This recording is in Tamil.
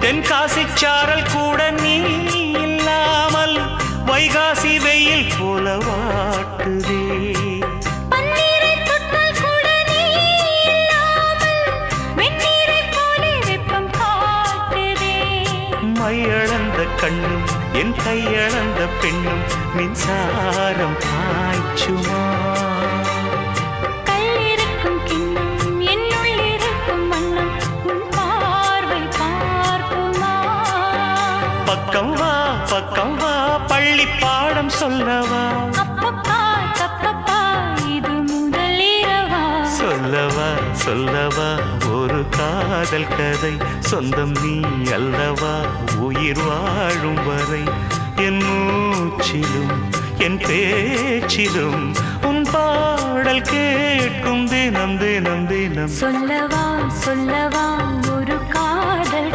தென்காசி சாரல் கூட நீ இல்லாமல் வைகாசி வெயில் போல வாட்டுதே. மையளந்த கண்ணும் என் கையளந்த பெண்ணும் மின்சாரம் பாய்ச்சுமா. கல்லிருக்கும் கிண்ணம் என்னுள் இருக்கும் வண்ணம் உன் பார்வை பார்க்குமா. பக்கம் வா பள்ளி பாடம் சொல்லவா. அப்பப்பா தப்பப்பா இது முதல் இரவா. சொல்லவா ஒரு காதல் கதை. சொந்தம் நீ அல்லவா உயிர் வாழும் வரை. என் மூச்சிலும் என் பேச்சிலும் உன் பாடல் கேட்கும் தினம் தினம் தினம். சொல்லவா ஒரு காதல்